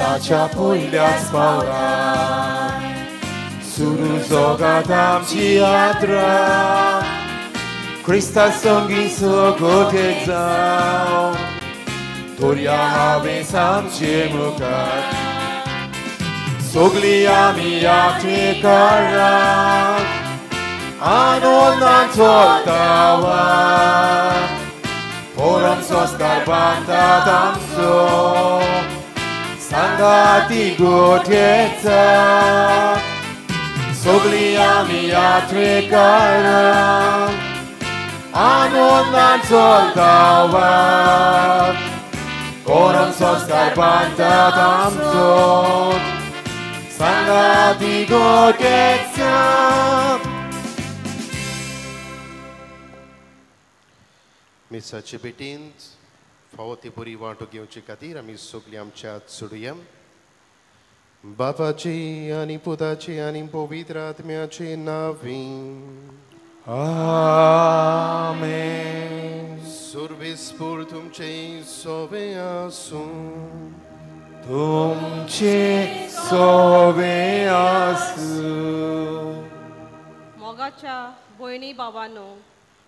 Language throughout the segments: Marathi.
दिसाच्या पयल्याच पावलां सुरू जोगात आमची यात्रा क्रिस्ता संगी सगोटेक जावं दोरया हांवें आमचे मुखार सगळीं आमी यात्रेकारां आनंदान चलतावा Forum soskar bantat amso Sangati gotietza Sogli ami yatrekaran Anondan soltawa Forum soskar bantat amso Sangati gotietza मिसाचे बेटींत फावो ती बरी वांटो घेवचे खातीर आमी सगळीं आमच्यात सोडुया बापाचे आनी पुताचे आनी पवित्र आत्म्याचे नांवीं आमेन सर्वेस्पर तुमचे सोबे आसूं तुमचे सोबे आसूं मोगाच्या भयणी भावांनो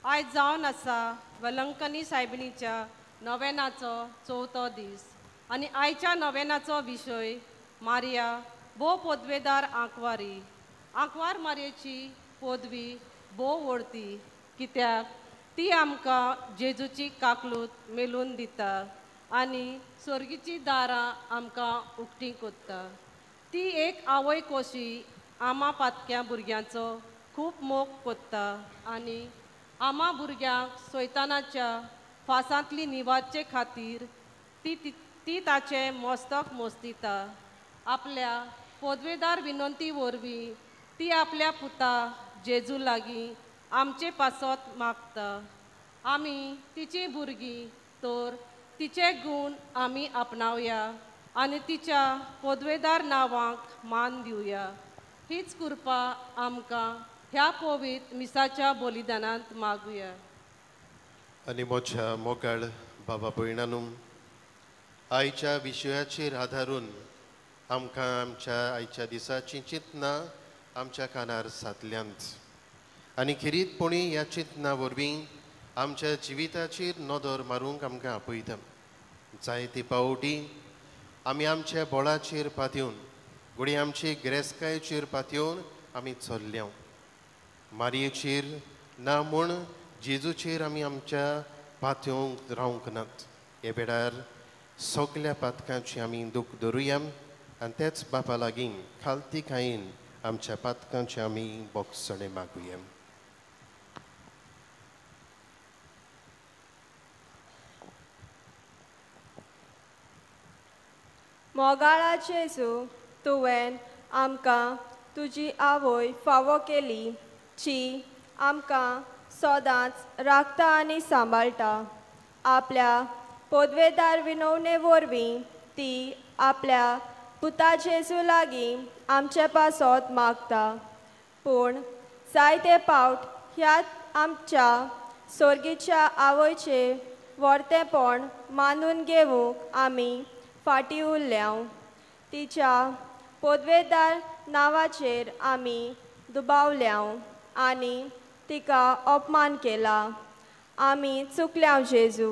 आयज जावन आसा वलंकनी सायबिणीच्या नवेनाचो चवथो दीस आनी आयच्या नवेनाचो विशय मारिया भोव पदवेदार आंकवार मारयेची पदवी भोव व्हडती कित्याक ती आमकां जेजूची काकलूत मेलून दिता आनी सर्गीची दारां आमकां उक्ती कोत्ता ती एक आवय कोशी आमा पातक्या भुरग्यांचो खूब मोग कोत्ता आनी आमा भुरग्यांक सैतानाच्या फासांतली निवाडचे खातीर ती ताचे मस्तक मोस्तिता आपल्या पदवेदार विनंती वरवीं ती आपल्या पुता जेजू लागीं आमचे पासत मागता आमी तिची भुरगीं तर तिचे गूण आमी आपणावया आनी तिच्या पदवेदार नांवांक मान दिवया हीच कृपा आमकां ह्या पवित्र मिसाच्या बलिदानांत मागुया आनी म्हज्या मोगाळ बाबा भयणांनो आयच्या विशयाचेर आदारून आमकां आमच्या आयच्या दिसाची चिंतना आमच्या कानार सातल्यांत आनी खिरीतपणी ह्या चिंतना वरवीं आमच्या जिविताचेर नदर मारूंक आमकां आपयता जायते पावटी आमी आमच्या बोळाचेर पातयेवन घोडी आमचे गिरेस्कायेचेर पातयेवन आमी चल्ल्या मारयेचेर ना म्हूण जेजूचेर आमी आमच्या पातयेवंक रावंक नात हे वेळार सगळ्या पातकांची आमी दूख धरुया आनी तेच बापा लागीं खालती खायेन आमच्या पातकांचे आमी बोगसणे मागुया मोगाळा जेजू तुवें आमकां तुजी आवय फावो केली जी आमकां सदांच राखता आनी सांबाळटा आपल्या पदवेदार विनवणे वरवीं ती आपल्या पुता जेजू लागीं आमचे पासत मागता पूण जायते पावट ह्या आमच्या सर्गीच्या आवयचे वर्तेपण मानून घेवंक आमी फाटीं उरल्या तिच्या पदवेदार नांवाचेर आमी दुबावल्या आनी तिका अपमान केला आमी चुकल्या जेजू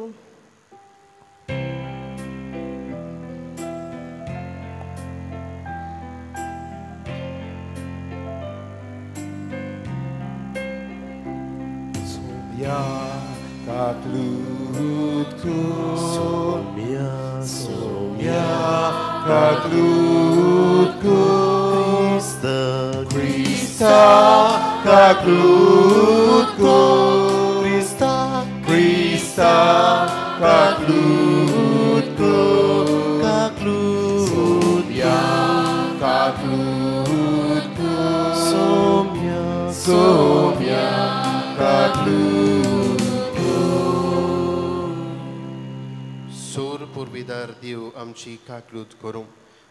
सोर पुर्विदार देव आमची काकलूत करूं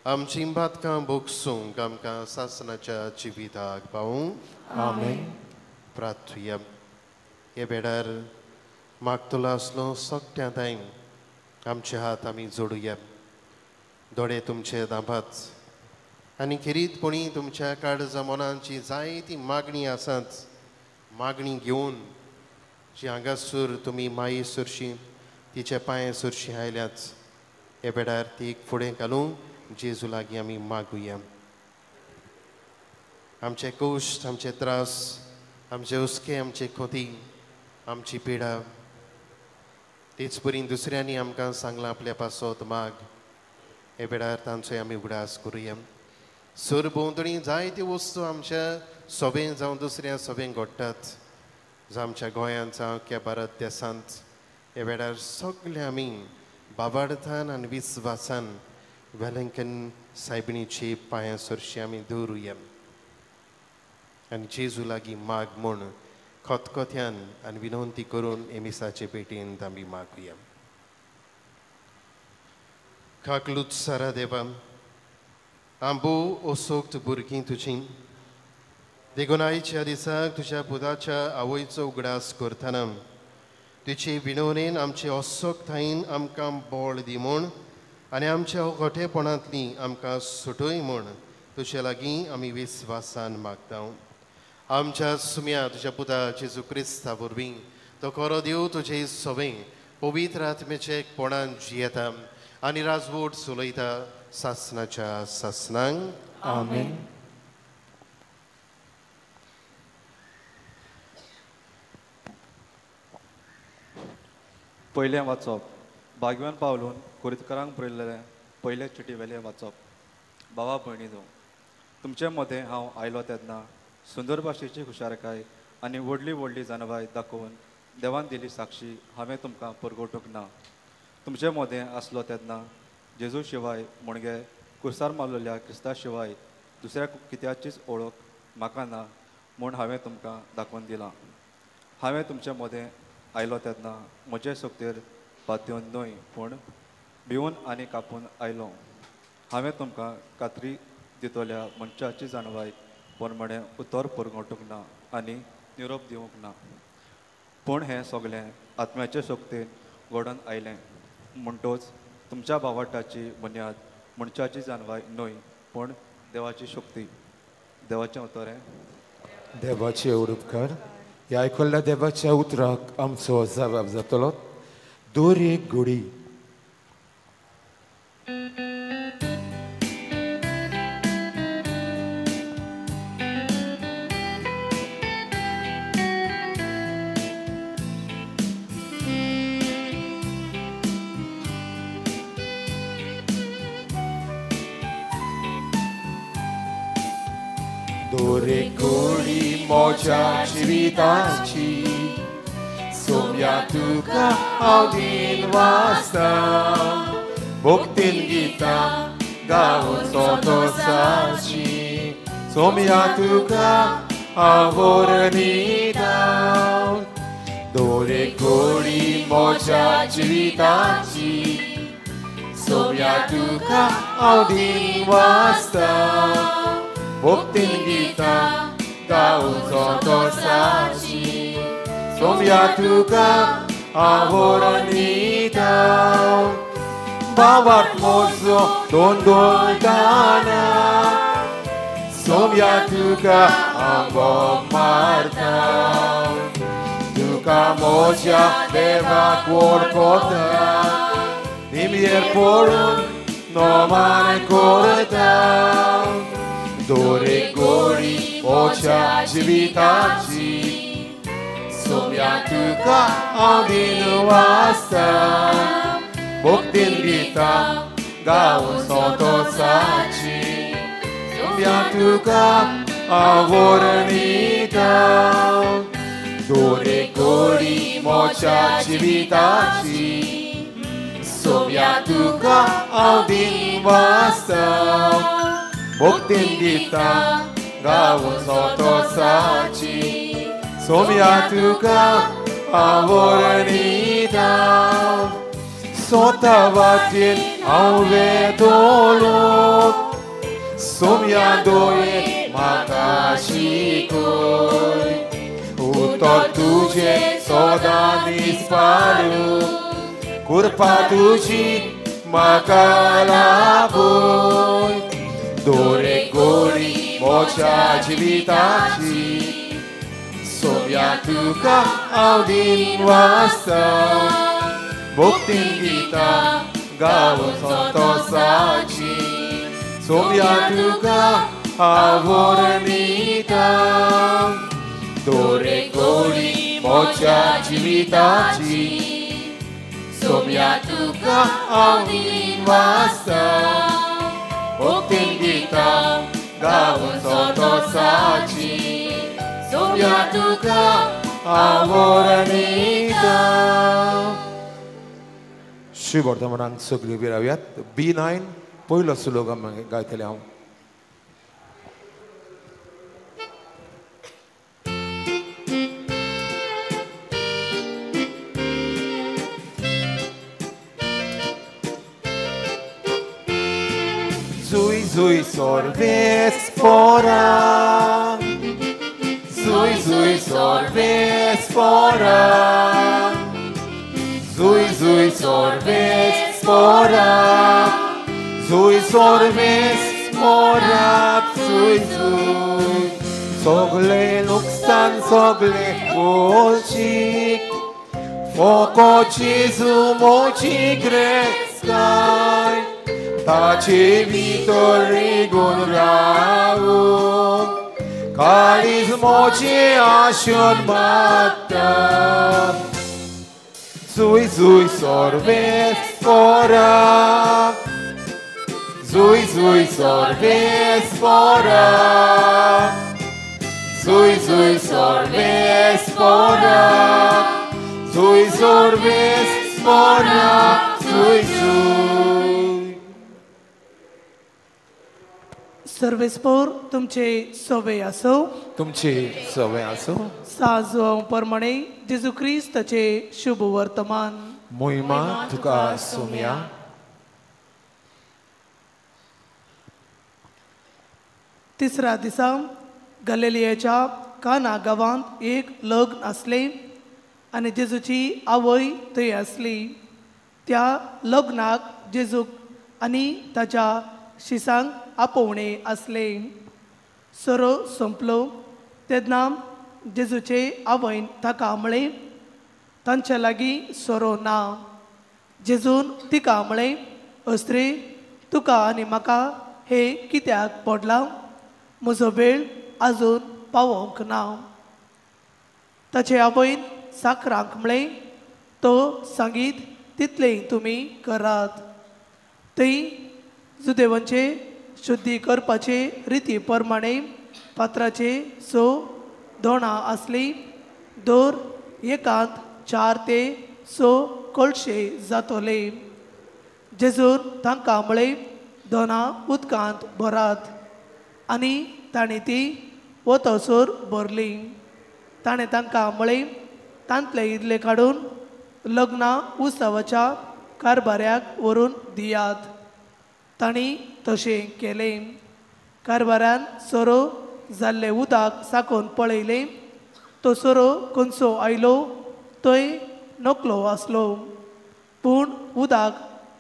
आमची बातकां बोगसूंक आमकां सासनाच्या जिविताक पावूं आमेन प्रार्थुया हे वेळार मागतलो आसलो सगळ्या ताईं आमचे हात आमी जोडुया दोळे तुमचे दांबात आनी खिरीतपणी तुमच्या काळजा मनांची जायती मागणी आसात मागणी घेवन जी हांगासर तुमी माई सुरशी तिचे पांय सुरशी आयल्यात हे बेडार ती फुडें घालून जेजू लागीं आमी मागुया. आमचे कश्ट आमचे त्रास आमचे हुस्के आमचे खोती आमची पिडा तेच परी दुसऱ्यांनी आमकां सांगलां आपल्या पासत माग हे बेडार तांचोय आमी उगडास करुया. सर भोंवतणी जायत्यो वस्तू आमच्या सोबेन जावं दुसऱ्या सोबेन घडटात जावं आमच्या गोंयांत जावं अख्ख्या भारत देशांत हे वेळार सगळे आमी बाबार्थान आनी विस्वासान वेलंकन सायबिणीची पांयां सरशी आमी दवरुया आनी जेजू लागीं माग म्हूण खतखत्यान आनी विनंती करून एमिसाचे पेटयेंत आमी मागुया. खाकलूच सारा देवा आंबू ओसोक्त भुरगीं तुजीं देखून आयच्या दिसाक तुज्या पुताच्या आवयचो उगडास करतना तुजे विनवणेन आमचे ओसोकतायेन आमकां बोळ दी म्हूण आनी आमच्या खोटेपणांतली आमकां सुटय म्हूण तुजे लागीं आमी विस्वासान मागता. आमच्या सुम्या तुज्या पुता जेजू क्रिस्ता वरवीं तो खरो देव तुजे सोबे पवित्र आत्म्याचे एकपणान जियेता आनी राजवट चलयता सासनाच्या सासनांक. आमेन. पयलें वाचप भाग्यवान पावलून कुरितकारांक बरयल्लें पयले चिटी वेलें वाचप. भावा भयणीनो, तुमचे मदें हांव आयलो तेन्ना सुंदर भाशेची हुशारकाय आनी व्हडली व्हडली जानवाय दाखोवन देवान दिली साक्षी हांवें तुमकां परगोवटूंक ना. तुमचे मदें आसलो तेन्ना जेजू शिवाय म्हणगे कुर्सार मारलेल्या क्रिस्ता शिवाय दुसऱ्या कित्याचीच ओळख म्हाका ना म्हूण हांवें तुमकां दाखोवन दिलां. हांवें तुमचे मदें आयलो तेन्ना म्हजे सोबतेर पातयेवन न्हय पूण भिवून आनी कापून आयलो. हांवें तुमकां खात्री दितोल्या मनशाची जाणवाय पोरमणें उतर परगोवटूंक ना आनी निरोप दिवंक ना. पूण हें सगलें आत्म्याचे सोबतेन घडोवन आयलें म्हणटोच तुमच्या भावाटाची बुन्याद मनशाची जानवाय न्हय पूण देवाची शक्ती. देवाचें उतरें. देवाचे उपकार ह्या आयकल्ल्या देवाच्या उतराक आमचो जबाब जातलो. दोरी गुडी. Dory kuli moja civitaci, somia tuka audin vasta, boktin gita gaun soto saci, somia tuka avornida. Dory kuli moja civitaci, somia tuka audin vasta. Boktin gita gaun soto saci, somia tuka avoranita. Babat mozo dondol dana, somia tuka ambom marta. Tuka moja beva korkota, nimier porun no mane korta. Dory gori ocia civitaci, somia tuka audin vasta. Boktin gita gaun soto saci, somia tuka avoranita. Dory gori mocia civitaci, somia tuka audin vasta. Boktin gita gaun soto saci, somia tuka avoranita. Sota vatin au vedolot, somia doye makashikoi. Utor tuje sodani spalu, kurpa tuji म्हाका लागून दोरे गोडी मोच्या जिविताची सोम्या तुका हांव दिन वाजता भक्तीन गितां गावून संतोसाची सोम्या तुका हांव वर्णिता दोरे गोडी मोच्या जिविताची सोम्या तुका हांव दिन वाजता भक्तीन गितां गावून संतोसाची सोम्या तुका हांव वर्णिता. श्री वर्तमानांत सगळीं विराव्यात. B9 पयलो सुलोक गायतले हांव. Zui zui sorves fora, zui zui sorves fora, zui zui sorves fora, zui sorves fora, zui zui. Sogle luksan sogle olchik, foko chizu mochi greskaj. Tace vitori gunraun, carismo ce așon mata. Zui zui sorves fora, zui zui sorves fora, zui zui sorves fora, zui sorves fora, zui zui. सर्वेस्पोर तुमचे सवय असो तुमची सवय असो साजो प्रमाणे जेजू ख्रिस्ताचे शुभ वर्तमान मोहिमा तुका सोम्या. तिसऱ्या दिसा गलिलियाच्या काना गांवांत एक लग्न असले आनी जेजूची आवय थंय आसली. त्या लग्नाक जेजूक आनी ताच्या शिसांक आपोवणे असले. सोरो संपलो तेन्ना जेजूचे आवयन ताका म्हळें तांचे लागीं सोरो ना. जेजून तिका म्हळें अस्त्री तुका आनी म्हाका हे कित्याक पडला म्हजो वेळ आजून पावोंक ना. ताचे आवयन साकरांक म्हळें तो सांगीत तितलें तुमी करात. थंय जुदेवांचे शुद्धी करपाचे रिती प्रमाणे फातराचे 6 दोणां आसलीं. दर एकांत 4 ते 6 कळशे जातोले. जेजून तांकां म्हळें दोनां उदकांत भरात आनी ताणीं ती वतसर भरलीं. ताणें तांकां म्हळें तांतले इदले काडून लग्ना उत्सवाच्या कारभाऱ्याक व्हरून दियात. तांणी तशें केलें. कारभारान सोरो जाल्लें उदक साकोन पळयलें. तो सोरो खंयचो आयलो थंय नकलो आसलो पूण उदक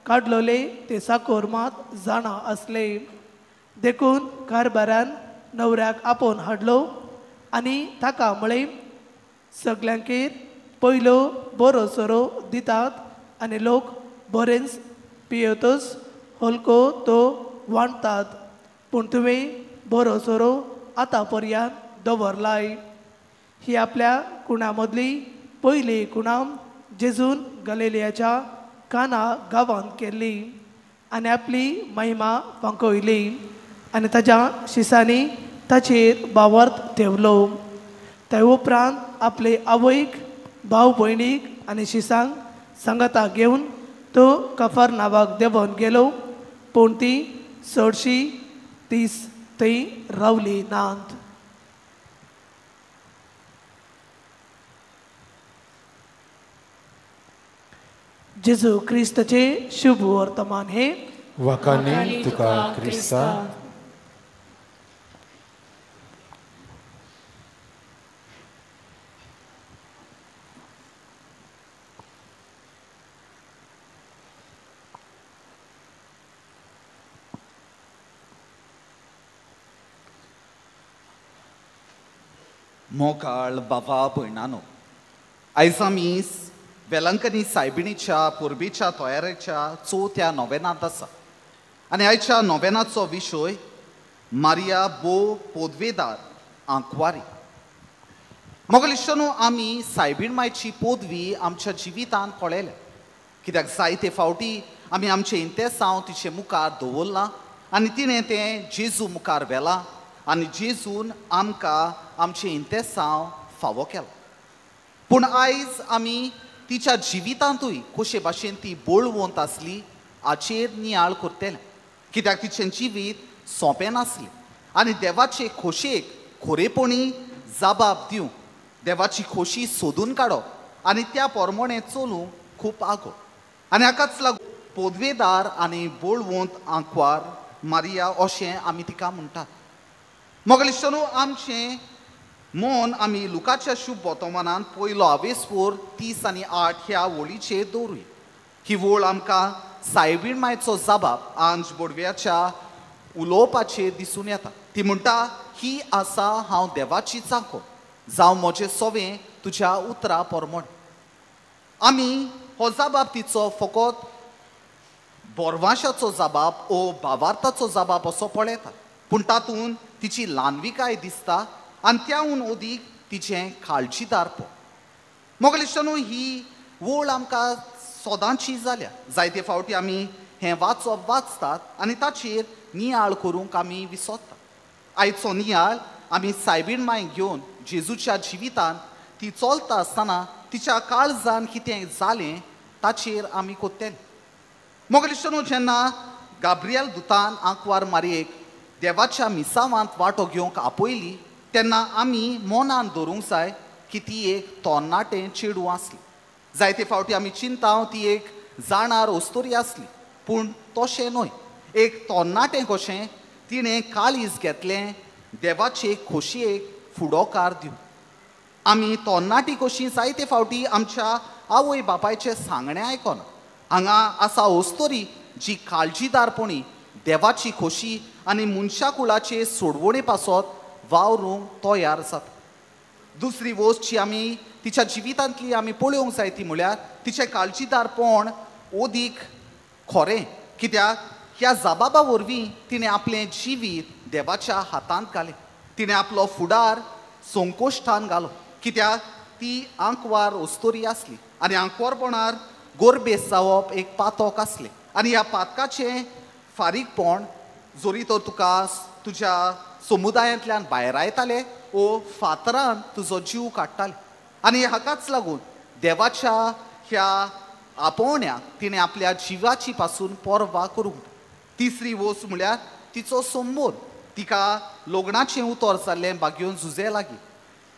काडलोले ते साकोर मात जाणां आसले. देखून कारभारान न्हवऱ्याक आपोवन हाडलो आनी ताका म्हळें सगल्यांकेर पयलो बरो सोरो दितात आनी लोक बरेंच पियेतच हलको तो वांडटात पूण तुवें बरो सोरो आतां पर्यंत दवरलाय. ही आपल्या कुणा मदली पयली कुणाम जेजून गलिलियाच्या काना गांवांत केल्ली आनी आपली महिमा फांकयली आनी ताच्या शिसांनी ताचेर बावर्थ ठेवलो. त्या उपरांत आपले आवयक भाव भयणीक आनी शिसांक सांगाता घेवन तो कफरनावाक देंवोन गेलो पूण ती चडशी दीस थंय रावली नात. जेजू ख्रिस्ताचे शुभ वर्तमान हे वखाणी तुका क्रिस्ता. मोगाळ बाबा भयणानो, आयज आमी वेलंकनी सायबिणीच्या पुर्बीच्या तयारेच्या 4थ्या नोवेनांत आसा आनी आयच्या नोवेनाचो विशय मारिया बो पोदवेदार आंकवारी. मोगल इश्टानो, आमी सायबीण मायची पोदवी आमच्या जिवितांत पळयल्या, कित्याक जायते फावटी आमी आमचें इंतेसांव तिचे मुखार दवरलां आनी तिणें तें जेजू मुखार व्हेलां आनी जेजून आमकां आमचें इंतेसांव फावो केलां. पूण आयज आमी तिच्या जिवितांतूय कशे भाशेन ती बोळवंत आसली हाचेर नियाळ करतले, कित्याक तिचें जिवीत सोंपें नासलें आनी देवाचे खोशेक खरेपणी जबाब दिवंक, देवाची खोशी सोदून काडप आनी त्या पोरमोणें चलूंक खूब आगो. आनी हाकाच लागून पोदवेदार आनी बोळवंत आंकवार मारिया अशें आमी तिका म्हणटात. मोगल इश्टानो, आमचें मन आमी लुकाच्या शुभ वर्तमानांत पयलो आवेसपूर 30 आनी 8 ह्या वळीचेर दवरुया. ही वळ आमकां सायबीण मायचो जबाब आंज बोडव्याच्या उलोवपाचेर दिसून येता. ती म्हणटा, ही आसा हांव देवाची चांको, जावं म्हजें सवें तुज्या उतरा पोरमोण. आमी हो जबाब तिचो फकत बोरवाशाचो जबाब ओ भावार्थाचो जबाब असो पळयता, पूण तातूंत तिची ल्हानविकाय दिसता आनी त्याहून अदीक तिचें काळजीदारपण. मोगल इश्टानो, ही वळ आमकां सदांची जाल्या. जायते फावटी आमी हें वाचतात आनी ताचेर नियाळ करूंक आमी विसरतात. आयचो नियाळ आमी सायबीण मांय घेवन जेजूच्या जिवितांत ती चलता आसतना तिच्या काळजान कितें जालें ताचेर आमी कोत्तेले. मोगल इश्टानो, जेन्ना गाब्रियल दुतान आंकवार मारयेक देवाच्या मिसावांत वांटो घेवंक आपयली तेन्ना आमी मनान दवरूंक जाय की ती एक तरणाटें चेडूं आसली. जायते फावटी आमी चिंताव ती एक जाणार ओस्तोरी आसली, पूण तशें न्हय. एक तरणाटें कशें तिणें काळीज घेतलें देवाचे खोशयेक फुडोकार दिवंक. आमी तरणाटी कशीं जायते फावटी आमच्या आवय बापायचें सांगणें आयकना. हांगा आसा ओस्तोरी जी काळजीदारपणी देवाची खोशी आनी मनशा कुळाचे सोडवणे पासत वावरूंक तयार जाता. दुसरी वस्त जी आमी तिच्या जिवितांतली आमी पळोवंक जाय ती म्हळ्यार तिचें काळजीदारपण अदीक खरें, कित्याक ह्या जबाबा वरवीं तिणें आपलें जिवीत देवाच्या हातांत घालें. तिणें आपलो फुडार संकोश्टान घालो, कित्याक ती आंकवार ओस्तोरी आसली आनी आंकवारपणार गोरबेस जावप एक पातक आसलें आनी ह्या पातकाचें फारीकपण जोरी तर तुका तुज्या समुदायांतल्यान भायर आयताले ओ फातरान तुजो जीव काडटाले. आनी हाकाच लागून देवाच्या ह्या आपोवण्याक तिणें आपल्या जिवाची पासून पर्वा करूंक. तिसरी वस्त म्हळ्यार तिचो संबोध. तिका लग्नाचें उतर जाल्लें बागेवन झुजे लागीं.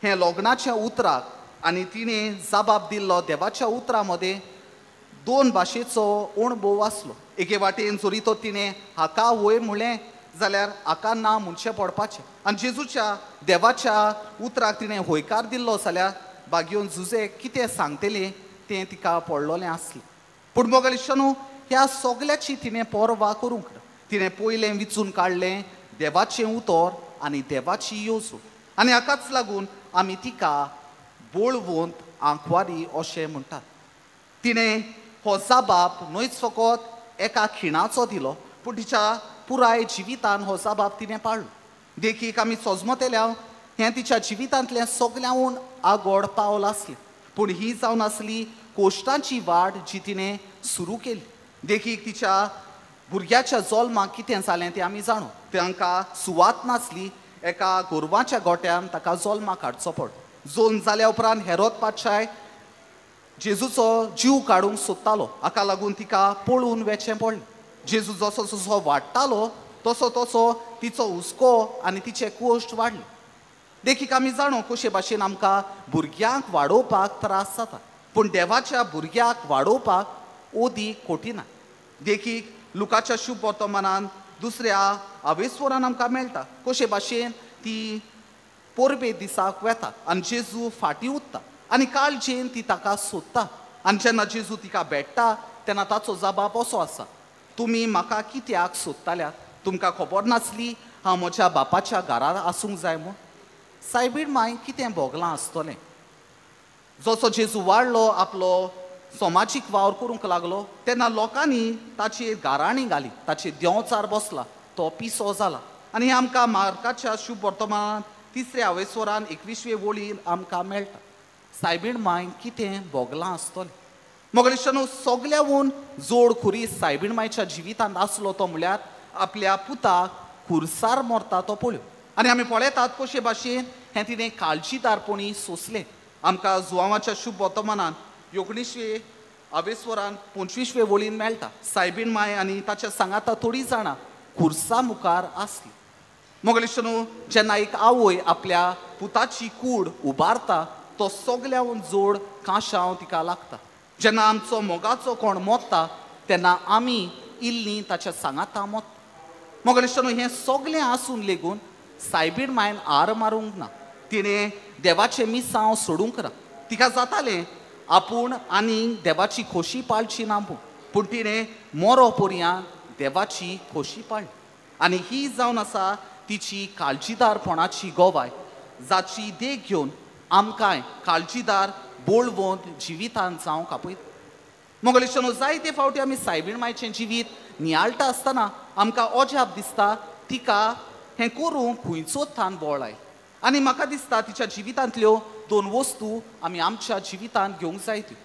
हें लग्नाच्या उतराक आनी तिणें जबाब दिल्लो देवाच्या उतरा मदें 2 भाशेचो अणभव आसलो. एके वाटेन जोरी तो तिणें हाका वय म्हणलें जाल्यार हाका ना म्हणचें पडपाचें आनी जेजूच्या देवाच्या उतराक तिणें होयकार दिल्लो जाल्यार बागेवन झुजे कितें सांगतलें तें तिका पडलोलें आसलें. पूण मोगल इश्टानो, ह्या सगल्याची तिणें पर्वा करूंक ना. तिणें पयलें विचून काडलें देवाचें उतर आनी देवाची येवजण. आनी हाकाच लागून आमी तिका बोळवंत आंकवारी अशें म्हणटात. तिणें हो जबाब न्हयच फकत एका खिणाचो दिलो, पूण तिच्या पुराय जिवितान हो जबाब तिणें पाळ्ळो. देखीक आमी सोजमतेल्या हें तिच्या जिवितांतलें सगल्याहून आगोड पावल आसलें, पूण ही जावन आसली कोश्टांची वाट जी तिणें सुरू केली. देखीक तिच्या भुरग्याच्या जल्माक कितें जालें तें आमी जाणो. तांकां सुवात नासली, एका गोरवाच्या गोट्यान ताका जल्माक हाडचो पडलो. जोन जाल्या उपरांत हेरोद पातशाय जेजूचो जीव काडूंक सोदतालो, हाका लागून तिका पळून वेचें पडलें. जेजू जसो जसो वाडटालो तसो तसो तिचो हुस्को आनी तिचें कोश्ट वाडलें. देखीक आमी जाणो कशे भाशेन आमकां भुरग्यांक वाडोवपाक त्रास जाता, पूण देवाच्या भुरग्याक वाडोवपाक अदीक कठीण. देखीक लुकाच्या शुभ वर्तमानांत 2ऱ्या आवेसवरान आमकां मेळटा कशे भाशेन ती पोरबे दिसाक वेता आनी जेजू फाटीं उरता आनी काळजेन ती ताका सोदता. आनी जेन्ना जेजू तिका भेटता तेन्ना ताचो जबाब असो आसा, तुमी म्हाका कित्याक सोदताल्यात? तुमकां खबर नासली हांव म्हज्या बापाच्या घरार आसूंक जाय म्हूण? सायबीण माय कितें भोगलां आसतलें. जसो जेजू वाडलो आपलो समाजीक वावर करूंक लागलो तेन्ना लोकांनी ताचेर गाराणी घाली, ताचेर देंवचार बसला, तो पिसो जाला. आनी आमकां मार्काच्या शुभ वर्तमानांत 3 आवेस्वरान 21 वळीन आमकां मेळटा. सायबीण माय कितें भोगलां आसतलें. मोगलेशानू सगल्याहून जोड खुरी सायबीण मायच्या जिवितांत आसलो तो म्हळ्यार आपल्या पुताक खुर्सार मरता तो पळयो. आनी आमी पळयतात कशे भाशेन हें तिणें काळजीदारपणी सोंसलें. आमकां जुवांवाच्या शुभ वर्तमानांत 19 आवेस्वरान 25 वळीन मेळटा. सायबीण माय आनी ताच्या सांगाता थोडीं जाणां खुर्सा मुखार आसलीं. मोगलेशानू जेन्ना एक आवय आपल्या पुताची कूड उबारता तो सगल्याहून जोड कांशाव तिका लागता. जेन्ना आमचो मोगाचो कोण मोत्ता तेन्ना आमी इल्लीं ताच्या सांगाता मोत्ता. मोगलेशानू हें सगलें आसून लेगून सायबीण मायन आर मारूंक ना. तिणें देवाचें मिसांव सोडूंक ना. तिका जातालें आपूण आनीक देवाची खोशी पाळची ना पूण तिणें मोरो पर्यांत देवाची खोशी पाळली. आनी ही जावन आसा तिची काळजीदारपणाची गोवाय, जाची देख घेवन आमकांय काळजीदार बोळवंत जिवितांत जावंक आपयता. मोगलेशानू जायते फावटी आमी सायबीण मायचें जिवीत नियाळटा आसतना आमकां अजाप दिसता तिका हें करूंक खंयचोच थान बोळ आयला. आनी म्हाका दिसता तिच्या जिवितांतल्यो 2 वस्तू आमी आमच्या जिवितांत घेवंक जाय त्यो.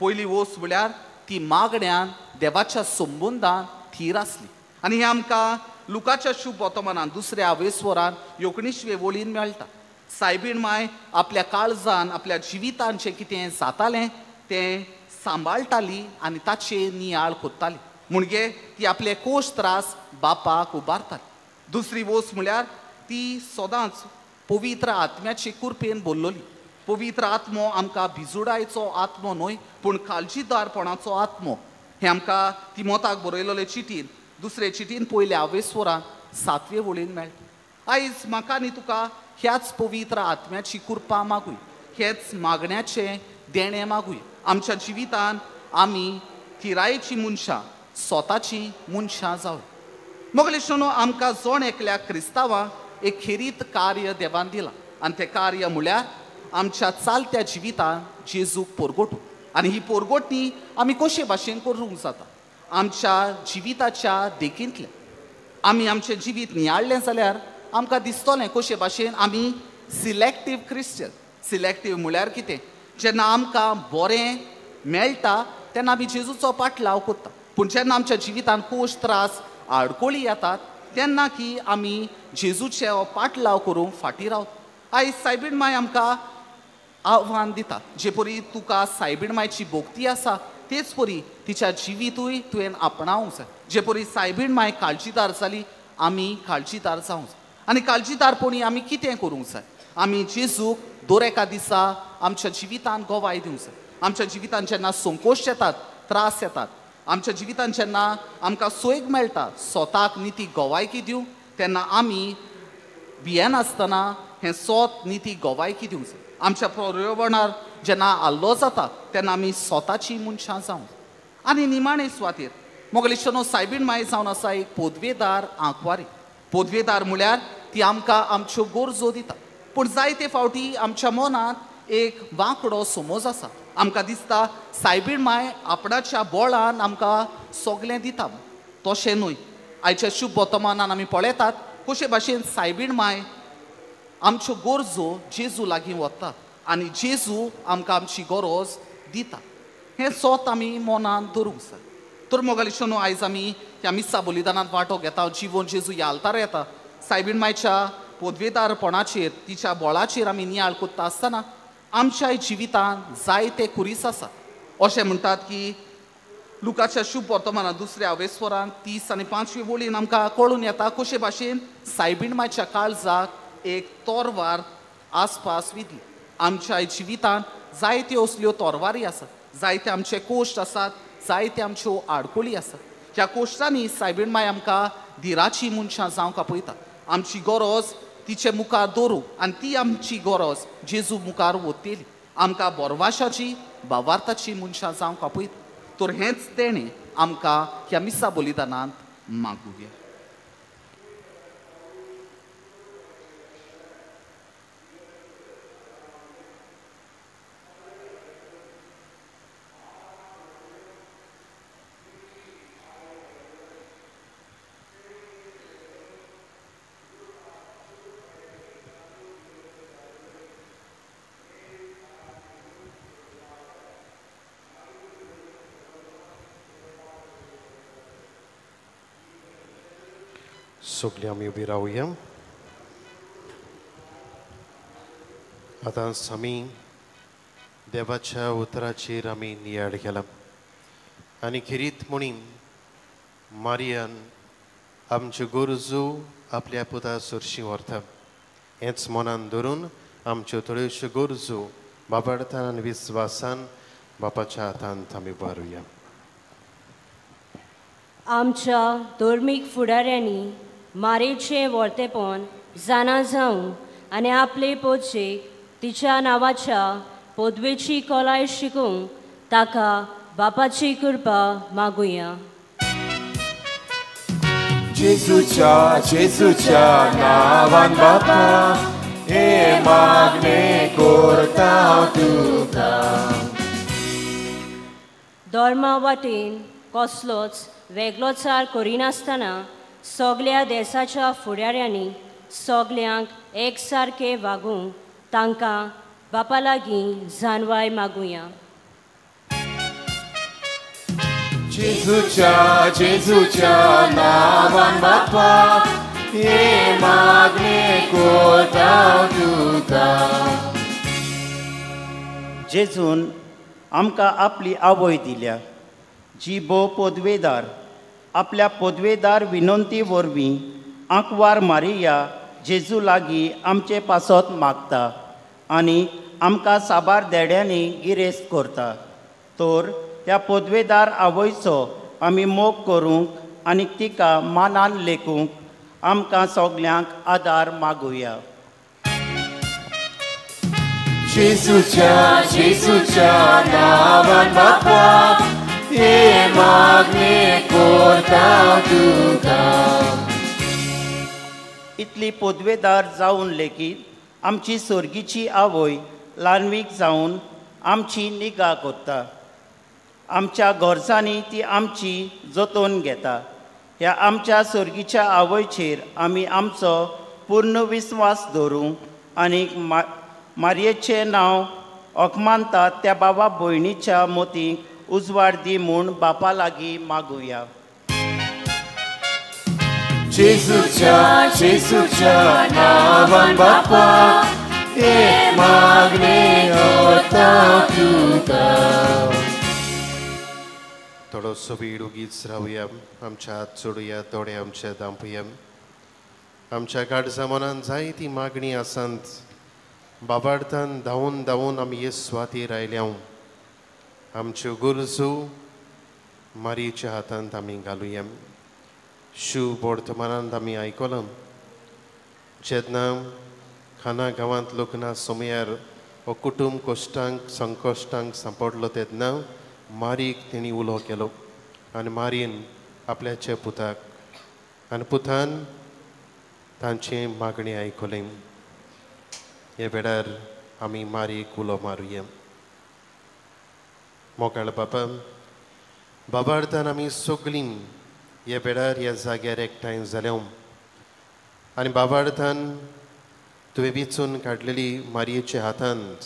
पयली वस्त म्हळ्यार ती मागण्यान देवाच्या संबंदान थीर आसली. आनी हें आमकां लुकाच्या शुभ वर्तमानांत 2 आवेस्वरान 19 वळीन मेळटा. सायबीण माय आपल्या काळजान आपल्या जिवितांत जें कितें जातालें तें सांबाळटाली आनी ताचें नियाळ कोत्ताली. म्हणजे ती आपले कोश त्रास बापाक उबारताली. दुसरी वस्त म्हळ्यार ती सदांच पवित्र आत्म्याचे कुरपेन भरलोली. पवित्र आत्मो आमकां भिजुडायचो आत्मो न्हय पूण काळजीदारपणाचो आत्मो. हें आमकां तिमोथाक बरयलोले चिटीन 2 चिटीन 1 आवेस्वरान 7 वळीन मेळटा. आयज म्हाका आनी तुका ह्याच पवित्र आत्म्याची कृपा मागूय, हेच मागण्याचें देणें मागूय. आमच्या जिवितांत आमी थिरायेची मनशां, स्वताची मनशां जावं. मोगलेशानू आमकां जोण एकल्या क्रिस्तांवांक एक खेरीत कार्य देवान दिलां आनी तें कार्य म्हळ्यार आमच्या चालत्या जिवितांत जेजूक पोरगोटूं. आनी ही पोरगोटणी आमी कशे भाशेन करूंक जाता. आमच्या जिविताच्या देखींतल्यान आमी आमचें जिवीत नियाळ्ळें जाल्यार आमकां दिसतलें कशे भाशेन आमी सिलेक्टीव क्रिश्चन. सिलेक्टीव म्हळ्यार कितें, जेन्ना आमकां बरें मेळटा तेन्ना आमी जेजूचो पाटलाव करता पूण जेन्ना आमच्या जिवितांत कोश त्रास आडकोळी येतात तेन्ना की आमी जेजूचे पाटलाव करूंक फाटीं रावता. आयज सायबीण माय आमकां आव्हान दिता. जे परी तुका सायबीण मायची भोगती आसा तेच परी तिच्या जिवितूय तुवें आपणावंक जाय. जे परी सायबीण माय काळजीदार जाली आमी काळजीदार जावंक जाय. आनी काळजीदारपणी आमी कितें करूंक जाय. आमी जेजूक दर एका दिसा आमच्या जिवितांत गोवाय दिवंक जाय. आमच्या जिवितांत जेन्ना संकोश येतात, त्रास येतात, आमच्या जिवितांत जेन्ना आमकां सोयग मेळटा स्वताक निती गोवायकी दिवंक तेन्ना आमी भियेनासतना हें स्वत निती गोवायकी दिवंक जाय. आमच्या पर्यावरणार जेन्ना आल्लो जाता तेन्ना आमी स्वताची मनशां जावंक जाय. आनी निमाणे सुवातेर मोगलेशानू सायबीण माय जावन आसा एक पोदवेदार आंकवारी. पोदवेदार म्हळ्यार ती आमकां आमच्यो गरजो दिता. पूण जायते फावटी आमच्या मनांत एक वांकडो समज आसा. आमकां दिसता सायबीण माय आपणाच्या बोळान आमकां सगलें दिता. तशें न्हय. आयच्या शुभ वर्तमानान आमी पळयतात कशे भाशेन सायबीण माय आमच्यो गरजो जेजू लागीं वता आनी जेजू आमकां आमची गरज दिता. हें स्वत आमी मनांत दवरूंक जाय. तर मोगलेशानू आयज आमी ह्या मिसा बलिदानांत वांटो घेता. जिवन जेजू ह्या आल्तार येता. सायबीण मायच्या पोदवेदारपणाचेर तिच्या बोळाचेर आमी नियाळ कोत्ता आसतना आमच्याय जिवितांत जायते खुरीस आसा. अशें म्हणटात की लुकाच्या शुभ वर्तमानांत 2 आवेस्वरान 30 आनी 5 वळीन आमकां कळून येता कशे भाशेन सायबीण मायच्या काळजाक एक तोरवार आसपास विधली. आमच्या जिवितांत जायत्यो असल्यो तोरवारी आसात. जायते आमचे कोश्ट आसात, जायते आमच्यो आडकोळी आसात. ह्या कोश्टांनी सायबीण माय आमकां धीराची मनशां जावंक आपयता. आमची गरज तिचे मुखार दवरूंक आनी ती आमची गरज जेजू मुखार वतेली. आमकां बोरवाशाची भावार्थाची मनशां जावंक आपयता. तर हेंच तेणें आमकां ह्या मिसा बलिदानांत मागुया. सगळीं आमी उबी रावया. आतां आमी देवाच्या उतराचेर आमी नियाळ केला आनी खिरीत म्हणून मारियान आमच्यो गरजो आपल्या पुता सुरशी व्हरता. हेंच मनान धरून आमच्यो थोड्योश्यो गरजो बाबार्थान आनी विस्वासान बापाच्या हातांत आमी उबारुया. आमच्या धर्मीक फुडाऱ्यांनी मारेचें वर्तेपण जाणा जावं आनी आपले पोचेक तिच्या नांवाच्या पदवेची कोलाय शिकूंक ताका बापाची कृपा मागुया. जेजूच्या नांवान बापा हे मागणे करता हांव तुका. धर्मा वाटेन कसलोच वेगळोचार करिनासतना सगळ्या देशाच्या फुडाऱ्यांनी सगल्यांक एकसारके वागूंक तांकां बापा लागीं जाणवाय मागुया. जेजूच्या नांवान बापा हे मागणे करता हांव तुका. जेजून आमकां आपली आवय दिल्या जी भोव पदवेदार. आपल्या पदवेदार विनंती वरवीं आंकवार मारिया जेजू लागीं आमचे पासत मागता आनी आमकां साबार देड्यांनी गिरेस्त करता. तर त्या पदवेदार आवयचो आमी मोग करूंक आनी तिका मानान लेखूंक आमकां सगल्यांक आदार मागुया. जेजूच्या नांवान बापा हे मागणे करता हांव तुका. इतली पदवेदार जावन लेगीत आमची सर्गीची आवय ल्हानवीक जावन आमची निगा करता. आमच्या गरजांनी ती आमची जतन घेता. ह्या आमच्या सर्गीच्या आवयचेर आमी आमचो पूर्ण विस्वास दवरूंक आनी मारयेचें नांव ओकमानतात त्या बाबा भयणीच्या मोतीक उजवाड दी म्हूण बापा लागीं मागुया. जेजूच्या नांवान बापा हे मागणे करता हांव तुका. थोडोसो वेळ उगीच रावया. आमच्या हात जोडुया, दोळे आमचे धांपुया. आमच्या काळजा मनान जायती मागणी आसात. बाबार्थान धांवून धांवून आमी हे सुवातेर आयल्या. आमच्यो गरजो मारयेच्या हातांत आमी घालुया. शुभ वर्तमानांत आमी आयकलां जेन्ना खाना गांवांत लग्ना समयार हो कुटुंब कश्टांक संकश्टांक सांपडलो तेन्ना मारीक तेणी उलो केलो आनी मारयेन आपल्याच्या पुताक आनी पुतान तांची मागणी आयकली. हे वेळार आमी मारयेक उलो मारुया. मोगाळ बाबा, बाबार्थान आमी सगळीं हे वेळार ह्या जाग्यार एकठांय जाल्या आनी बाबार्थान तुवें वेंचून काडलेली मारयेच्या हातांत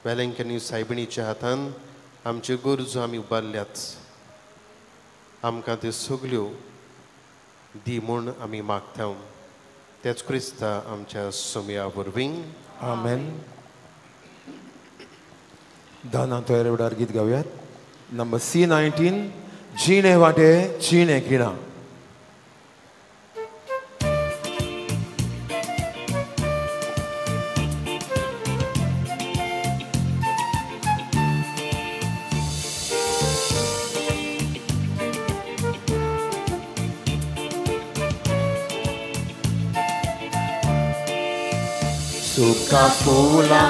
वेलंकनी सायबिणीच्या हातांत आमच्यो गरजो आमी उबारल्यात. आमकां त्यो सगल्यो दी म्हूण आमी मागता. तेच क्रिस्ता आमच्या सोम्या वरवीं. आमेन. दाना तयार वेळार गीत गावयात. नंबर C19 जीणे वाटे जीणे किणा. Suka pula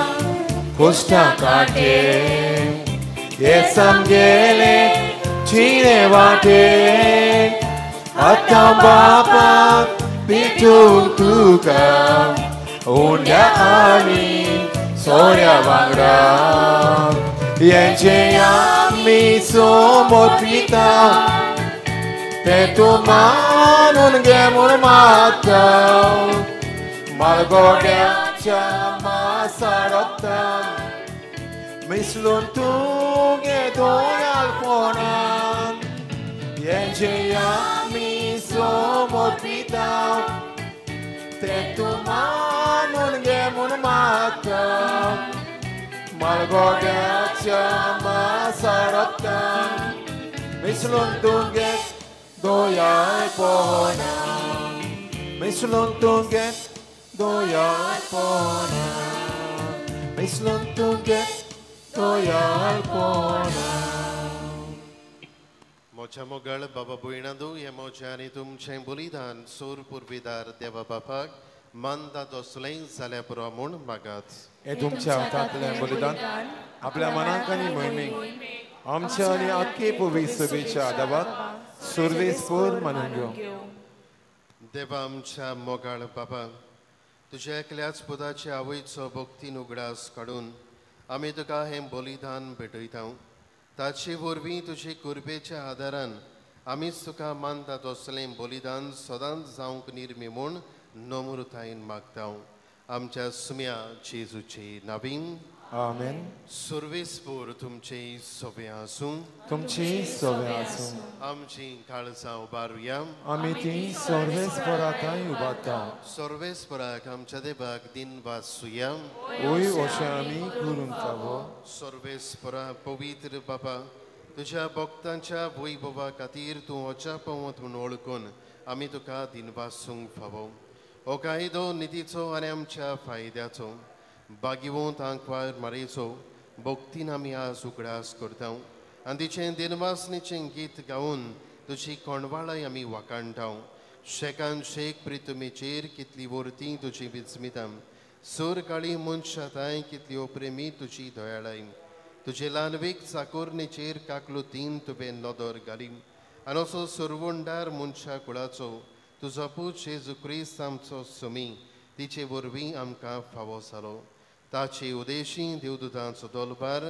costa kate Yesam gele chine vate Atam bapa pitung tuka Unda ani soria vangra Yenche yami somot pita Te tu manun gemur mata Malgodia Chama sarotam Mislun tuge doyal ponan Yenche yami समोर पिता ते तूं मानून घे म्हूण मागता माळगोड्याच्या मासारतान मिसळून तूं घे दोयाय पोना मिसळून तूं घे दोयाय पोना मिसळून तूं घे दोयाय पोना मोच्या मोगळ बाबा भुयणादू हे मोच्या आनी तुमचें बलिदान सोर पुर्विदार देवा बापाक मानता दोसलें जाल्या पुरो म्हूण मागात हे तुमच्या हातांतलें बलिदान आपल्या मनाक आनी मोहिमेक आमच्या आनी आख्खे पुर्वी सभेच्या आदाराक सुरवेस्पर मानून घेवं देवा आमच्या मोगाळ बाबा तुज्या एकल्याच पुताचे आवयचो भक्तीन उगडास काडून आमी तुका हें बलिदान भेटयता ताचे वरवीं तुजे कुर्बेच्या आदारान आमीच तुका मानता तसलें बलिदान सदांच जावंक निर्मी म्हूण नम्रतायेन मागता आमच्या सुम्या जेजूचे नांवीन आमेन सर्वेस्पर तुमचे सवे आसूं तुमची सवे आसूं आमची काळजां उबारुया आमी ती सर्वेस्पराकाय उबारता सर्वेस्पराक आमच्या देवाक दिन वाचुया ओय अशें आमी करून फावो सर्वेस्परा पवित्र बाबा तुज्या भक्तांच्या वैभवा खातीर तूं वचा पवत म्हूण ओळखून आमी तुका दिन वाचूंक फावो हो कायदो नितीचो आनी आमच्या फायद्याचो बागिवंत आंकवार मारेचो भक्तीन आमी आज उगडास करता आनी तिचें दिनवासणेचें गीत गावन तुजी कोणवाळाय आमी वाकाणटा शेकान शेक प्रितुमेचेर कितली वर्ती तुजी विस्मिता सोर काळी मनशाताय कितली अप्रेमी तुजी दयाळाय तुजे ल्हानवेक चाकोरणेचेर काकलुतीन तुवें नदर घाली आनी असो सुरवंडार मनशा कुळाचो तुजो पूत जेजू क्रिस्त आमचो सुमी तिचे वरवीं आमकां फावो जालो ताचे उदेशी देवदूतांचो दलबार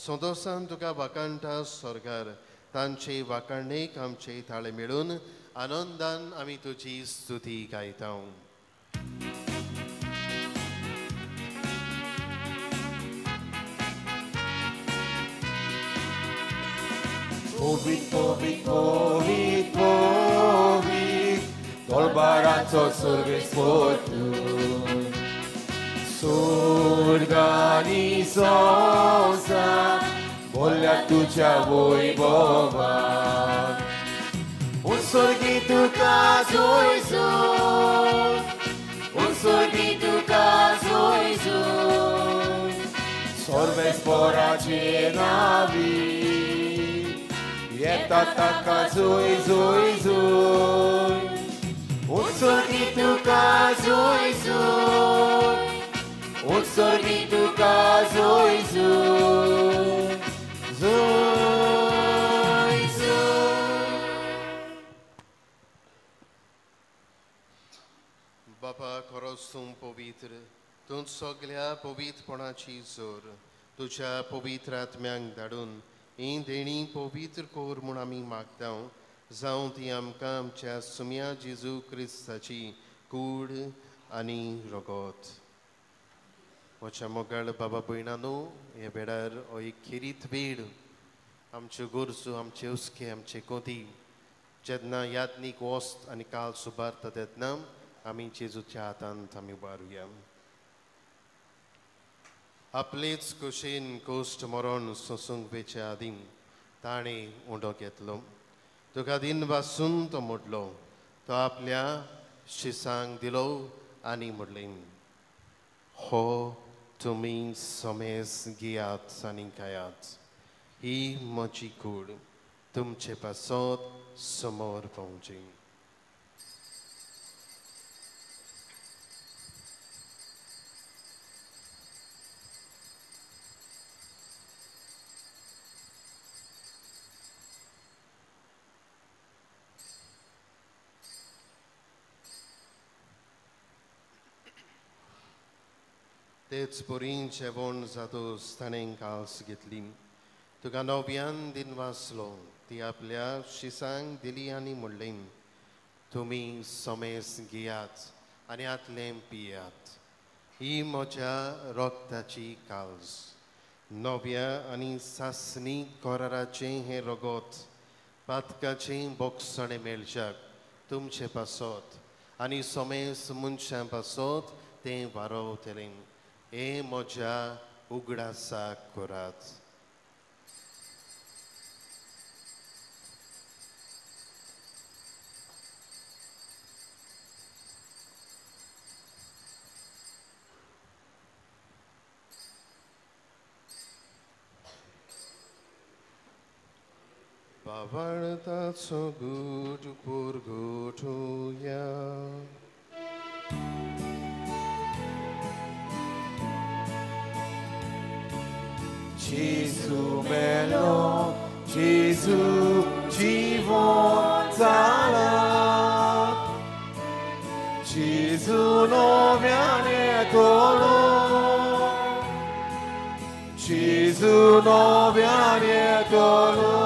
सदोसान तुका वाकाणटा स्वर्गार तांचे वाकाणेक आमचे ताळे मेळून आनंदान आमी तुजी स्तुती गायता Povit, povit, povit, povit, dolbaranco सर्वेस्पर तूं सुरगानी संसार बोल्या तुझ्या वैभवान उत्सर्गी तुका जोयजोय उत्सर्गी तुका जोयजोय सर्वेस्पराचे नावी येता ताका जोय जोय जोय उत्सर्गी तुका जोय जोय उत्सर्गी तुका जोय जोय जोय जोय बापा खरोच तूं पवित्र तूं सगळ्या पवित्रपणाची जोर तुज्या पवित्र आत्म्यांक धाडून ही देणी पवित्र कोर म्हूण आमी मागता जावं ती आमकां आमच्या सुम्या जेजू क्रिस्ताची कूड आनी रगत म्हज्या मोगाळ बाबा भयणानो हे वेळार हो एक खिरीत वेळ आमच्यो गरजो आमचे हुस्के आमचे कोती जेन्ना यात्नीक वस्त आनी काल सुबारता तेन्ना आमी जेजूच्या हातांत आमी उबारुया आपलेच कुशीन कोश्ट मरण सोसूंक वेच्या आदीं ताणें उंडो घेतलो तुका दिन वाचून तो मोडलो तो आपल्या शिसांक दिलो आनी म्हणलें हो तुमी सोमेस घेयात आनी खायात ही म्हजी कूड तुमचे पासत समोर पावची तेच पोरीं जेवण जातोच ताणें कास घेतली तुका नव्यान दिन वाचलो ती आपल्या शिसांक दिली आनी म्हणलें तुमी सोमेस घेयात आनी आतलें पियात ही म्हज्या रगताची काळज नव्या आनी सासणी कोराराचें हें रगत पातकाचें बोगसणें मेळच्याक तुमचे पासत आनी सोमेस मनशां पासत तें वारोवतलें. हे म्हज्या उगडासाक करात. Bavartaco good purgotoja. Gesù melo, Gesù живот zalat. Gesù noviane tolo. Gesù noviane tolo.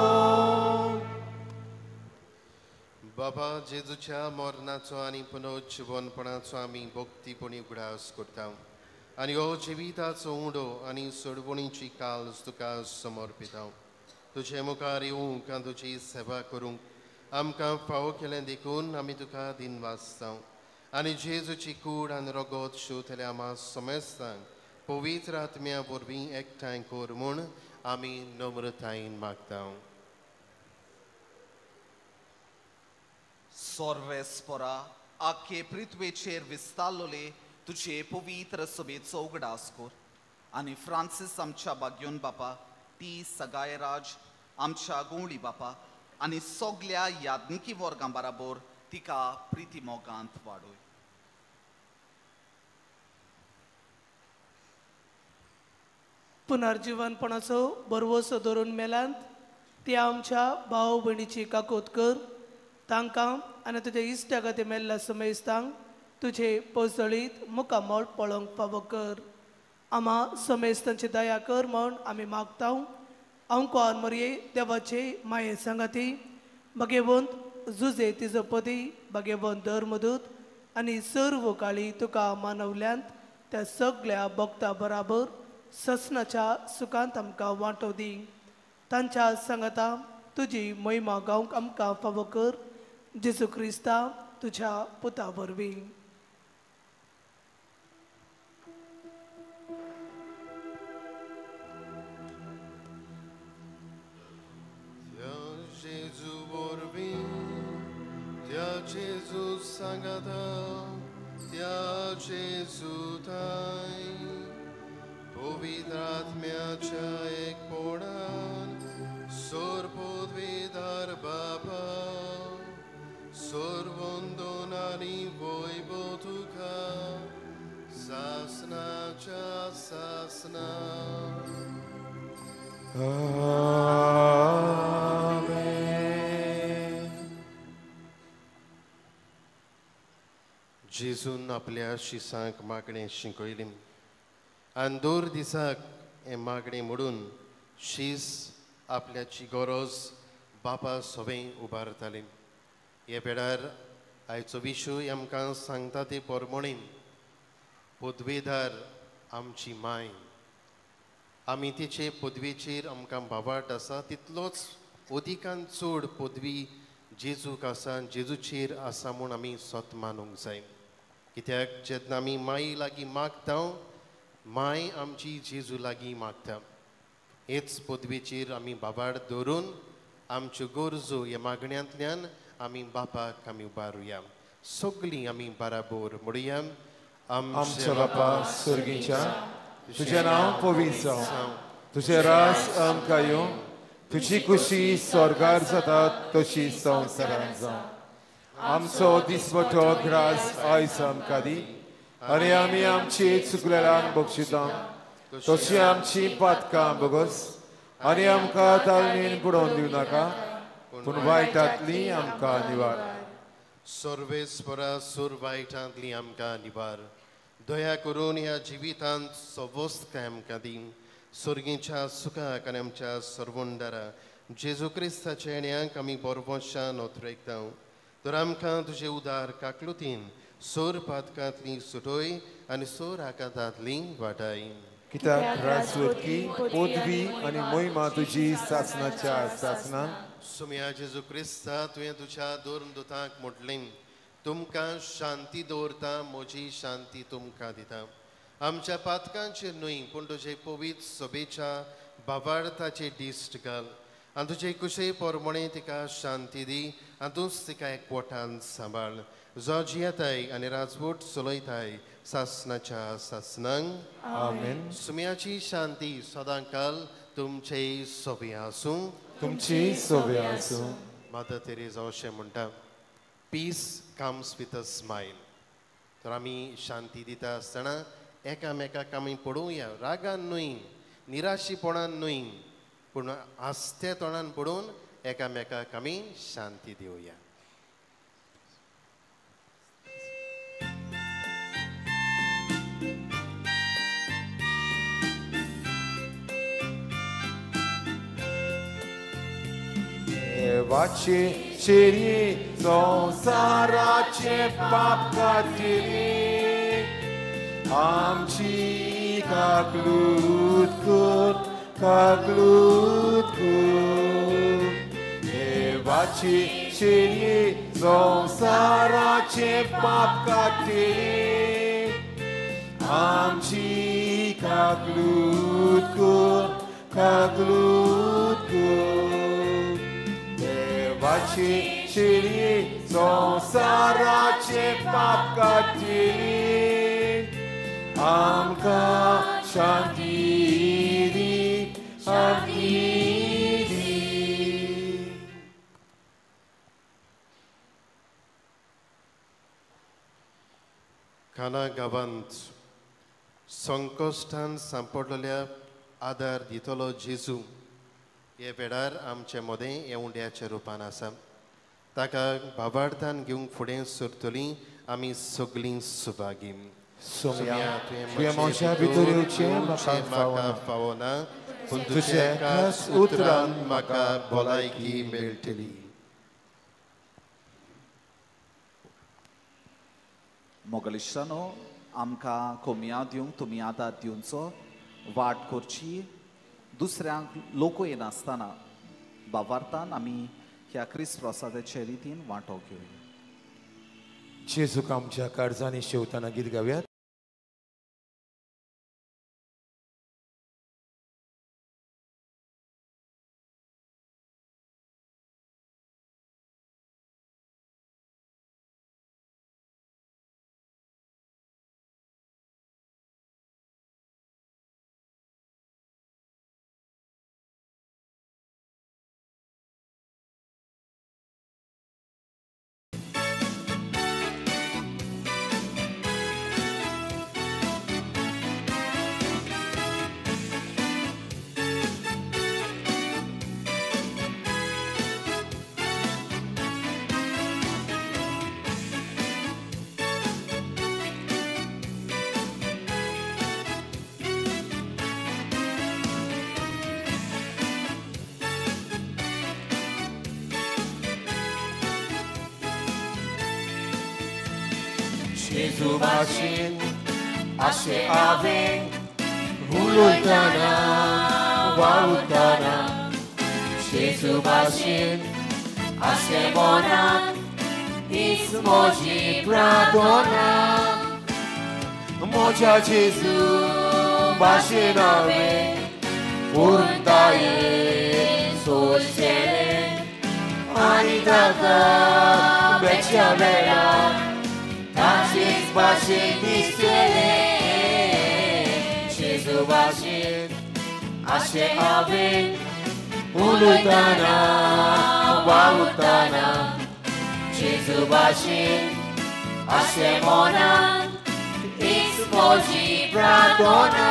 बाबा जेजूच्या मरणाचो आनी पुनरुज्जीवनपणाचो आमी भक्तीपणी उगडास करता आनी हो जिविताचो उंडो आनी सोडवणीची काल तुका समर्पिता. तुजे मुखार येवंक आनी तुजी सेवा करूंक आमकां फावो केलें देखून आमी तुका दिन वाचता आनी जेजूची कूड आनी रगत शिवतल्या आमा समेस्तांक पवित्र आत्म्या वरवीं एकठांय कर म्हूण आमी नम्रतायेन मागता. सोर्वेस्परा आख्खे पृथ्वेचेर विस्तारलोले तुझे पवित्र सभेचो उगडास कर आनी फ्रांसीस आमच्या बाग्योन बापा, ती सगायराज आमच्या गोंवळी बापा आनी सगल्या याज्ञिकी वर्गां बराबर तिका प्रिती मोगांत वाडोय. पुनर्जीवनपणाचो बरवसो धरून मेलांत त्या आमच्या भाव भयणीची काकोत कर. तांकां आनी तुज्या इश्टा खातीर मेल्ल्या समेस्तांक तुजे पोसळीत मुखामोळ पळोवंक फावो कर. आमा समेस्तांची दया कर म्हण आमी मागता. अंकुआर मरये देवाचे माये सांगाती भगेवंत जुजे तिजो पदी भगेवंत धर्मदूत आनी सर्व काळी तुका मानवल्यांत त्या सगळ्या भक्तां बराबर ससनाच्या सुखांत आमकां वांटो दी. तांच्या सांगाता तुजी महिमा गावंक आमकां फावो कर. जेजू क्रिस्ता तुझ्या पुता वरवीं. Gesù वरवीं त्या जेजू सांगाता त्या जेजू ताई पवित्र आत्म्याच्या एकपणान सोरपदवीदार बाबा सर्वोंदोन आनी वैभव तुका सासनाच्या सासना. जेजून आपल्या शिसांक मागणें शिकयलें आनी दर दिसाक हें मागणें म्हणून शीस आपल्याची गरज बापा सवें उबारतालें. हे वेळार आयचो विशय आमकां सांगता ते प्रमाणे पदवेदार आमची माय. आमी तिचे पदवेचेर आमकां बाबाट आसा तितलोच अदिकान चड पदवी जेजूक आसा जेजूचेर आसा म्हूण आमी स्वत मानूंक जाय. कित्याक जेन्ना आमी माई लागीं मागता माय आमची जेजू लागीं मागता. हेच पदवेचेर आमी बाबाड धरून आमच्यो गरजो ह्या मागण्यांतल्यान आमी बापाक आमी उबारुया. सगळीं आमी बराबर म्हणुया. आमच्या बापा सुर्गीच्या तुझें नांव पवित्र जावं. तुझें रास आमकां येवं. तुजी कुशी स्वर्गार जाता तशी संवसारांत जावं. आमचो दिसपटो ग्रास आयज आमकां दी आनी आमी आमची चुकलेल्यांक बक्षिता तशी आमची पातकां बगस आनी आमकां तालमीन पडोवन दिवं नाका पूण वायटांतली आमकां निवार. सर्वेस्परा सूर वायटांतली आमकां निवार. दया करून ह्या जिवितांत सवस्त आमकां दी. सुर्गीच्या सुखाक आनी आमच्या सर्वंडारा जेजू क्रिस्ताच्या येण्याक आमी बरवशान ओतरेकता. तर आमकां तुजे उदार काकलुतीन सोर पातकांतली सुटोय आनी सोर आकांतांतली वाटाय. कित्याक राजवटकी पदवी आनी मोहिमा तुजी सासनाच्या सासनान सुम्या जेजू क्रिस्ता तुवें तुज्या दोन दुतांक म्हटलें तुमकां शांती दवरता म्हजी शांती तुमकां दिता आमच्या पातकांचेर न्हय पूण तुजे पवित्र सोबेच्या भावार्थाचे दिश्ट घाल आनी तुजे कुशे पोरमणे तिका शांती दी आनी तूंच तिका एकवटान सांबाळ जो जियेताय आनी राजवट चलयताय सासनाच्या सासनांक आमेन. सुम्याची शांती सदांकाल तुमचे सोबे आसूं तुमची सोबे आसूं. मदर तेरेसा अशें म्हणटा peace comes with a smile तर आमी शांती दिता आसतना एकामेकाक आमी पळोवया रागान न्हय निराशीपणान न्हय पूण आस्ते तोंडान पडून एकामेकाक आमी शांती दिवया. देवाचे शेरी संसाराचे पाप खातीर आमची काकलूत कर काकलूत कर. देवाची शेरी संसाराचे पाप खातीर आमची काकलूत कर काकलूत कर. देवाची शेरी संसाराचे पाप खातीर आमकां शांती दी शांती दी. काना गांवांत संकश्टान सांपडलेल्या आदार दितलो जेजू हे वेळार आमचे मदें येवंड्याच्या रुपान आसा ताका भावार्थान घेवंक फुडें सरतलीं आमी सगळीं सुभागी. सोम्या तुवें मनशा भितर येवचें म्हाका फावना पूण तुजे तुज्या एकाच उतरान म्हाका भलायकी मेळटली. मोगलिश्टानो आमकां कोमया दिवंक तुमी आदार दिवचो वाट करची दुसऱ्यांक लोको येनासतना भावार्थान आमी ह्या क्रिस्त प्रसादाच्या रितीन वांटो घेवया. जेजूक आमच्या काळजांनी शेवताना गीत गावयात. जेजू भाशेन आशे हांवें उलयतना वावुरतना जेजू भाशेन आशे मनांत हीच म्हजी प्रार्थना. म्हज्या जेजू भाशेन हांवें पूर्णतायेन सोडचें आनी ताका बेच्या वेळार ताचेच भाशेन दिसचें. जेजू भाशेन आशे हांवें उलयतना वावुरतना जेजू भाशेन आशे मनांत हीच म्हजी प्रार्थना.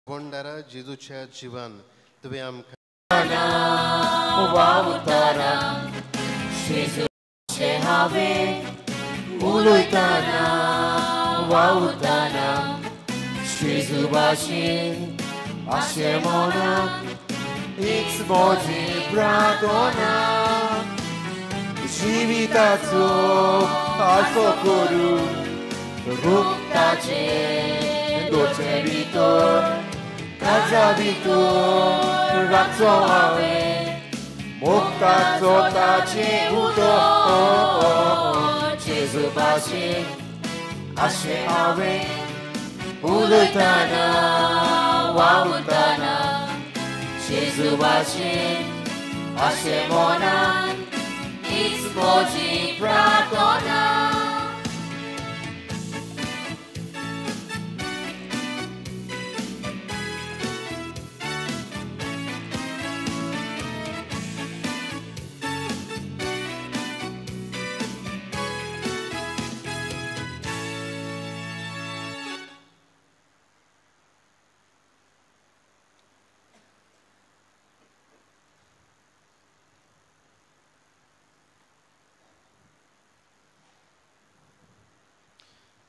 भंडारा जेजूच्या जिवान तुवें आमकां वावुरतना जेजू हांवें उलयतना वावुरतना जेजू भाशेन अशें म्हणून हीच म्हजी प्रार्थना जिविताचो आसो करून रुक्ताचे दोचे भितर काजा भितर राखचो हांवें मुक्ताचो ताचे उदक जेजू भाशेन अशें हांवें उलयतना वावुरतना जेजू भाशेन अशें मनान हीच म्हजी प्रार्थना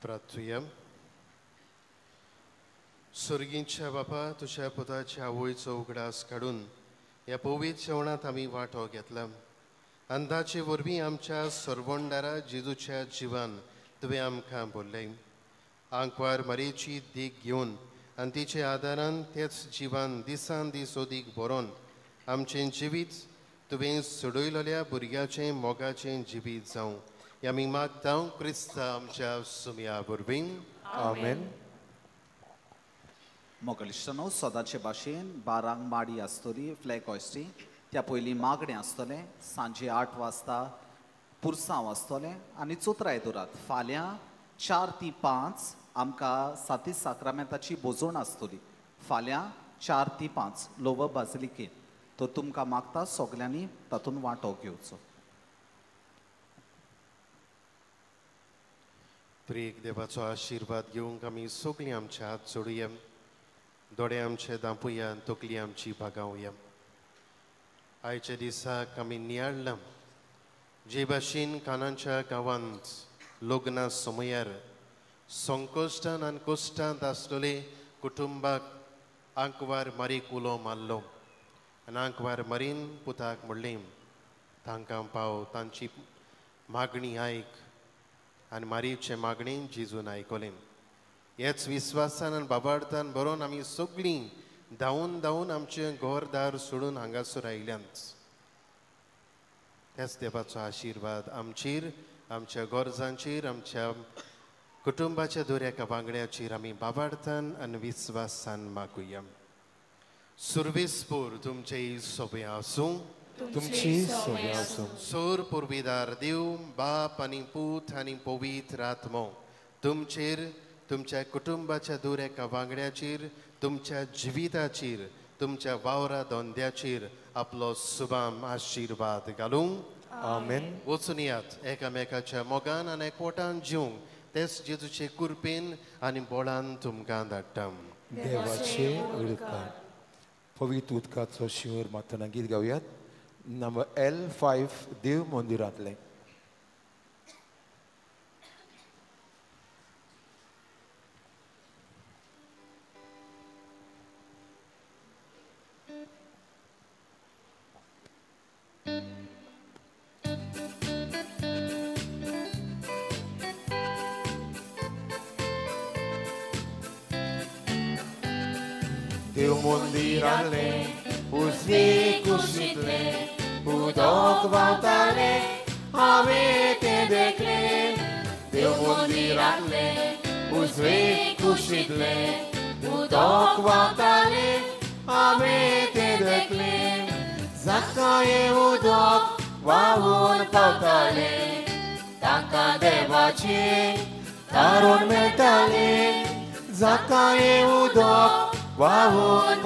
प्रार्थूया. स्वर्गींच्या बापा, तुझ्या पुताच्या आवयचो उगडास काडून ह्या पवित्र जेवणात आमी वांटो घेतला. अंदाचे वरवीं आमच्या सर्वंडारा जेजूच्या जिवान तुवें आमकां बोल्ले. आंकवार मरेची दीक घेवन आनी तिचे आदारान तेच जिवान दिसान दीस ओदीक बरोवन आमचें जिवीत तुवें सोडयलेल्या भुरग्याचें मोगाचें जिवीत जावं आमी मागता क्रिस्ता आमच्या सुमया वरवीं. आमेन. मोगलिश्टानो, सदाचे भाशेन 12 माडी आसतली फ्लॅग हॉयस्टी. त्या पयलीं मागणें आसतलें. सांजे 8 वाजता पुरसांव आसतलें आनी चोत्रा येदोरात फाल्यां 4 ती 5 आमकां साती साक्रामेंताची बोजोण आसतली. फाल्यां 4 ती 5 लोवर बाजिलिकेन. तर तुमकां मागता सगल्यांनी तातूंत वांटो घेवचो. प्रिय देवाचो आशिर्वाद घेवंक आमी सगळीं आमचे हात जोडुया. दोळे आमचे धांपुया, तकली आमची बागावया. आयच्या दिसाक आमी नियाळ्ळां जे भाशेन कानाच्या गांवांत लग्ना समयार संकश्टान आनी कश्टांत आसलेले कुटुंबाक आंकवार मारीक उलो मारलो आनी आंकवार मारीन पुताक म्हणलें तांकां पाव तांची मागणी आयक आनी मारीचे मागणेन जेजून आयकलें. हेच विस्वासान आनी बाबार्थान बरोवन आमी सगळीं धांवून धांवून आमचें घरदार सोडून हांगासर आयल्यांत. त्याच देवाचो आशिर्वाद आमचेर, आमच्या गरजांचेर, आमच्या कुटुंबाच्या दोऱ्याच्या वांगड्याचेर आमी बाबार्थान आनी विस्वासान मागुया. सुर्वेस्पोर तुमचे सोबे आसूं. तुमची सोबे आसूं. सोर पुर्विदार देव, बाप आनी पूत आनी पवित्र आत्मो तुमचेर, तुमच्या कुटुंबाच्या दोऱ्याच्या वांगड्याचेर, तुमच्या जिविताचेर, तुमच्या वावरा धंद्याचेर आपलो सुबाम आशिर्वाद घालूं. आमेन. वचून यात एकामेकाच्या मोगान आनी एकवटान जिवंक तेच जेजूचे कृपेन आनी बोळान तुमकां धाडटा. देवाचे उदकान पवित्र उदकाचो शिवर मातना गीत गावयात. नंबर L5 देव मंदिरांतलें. देव मंदिरांतलें उजवे कुशींतलें उदक व्हांवतालें हांवें तें देखलें. देव मंदिरांतलें उजवे कुशींतलें उदक व्हांवतालें हांवें तें देखलें. जाकाये उदक व्हांवून पावतालें तांकां देवाचें तारून मेळटालें. जाकाये उदक व्हांवून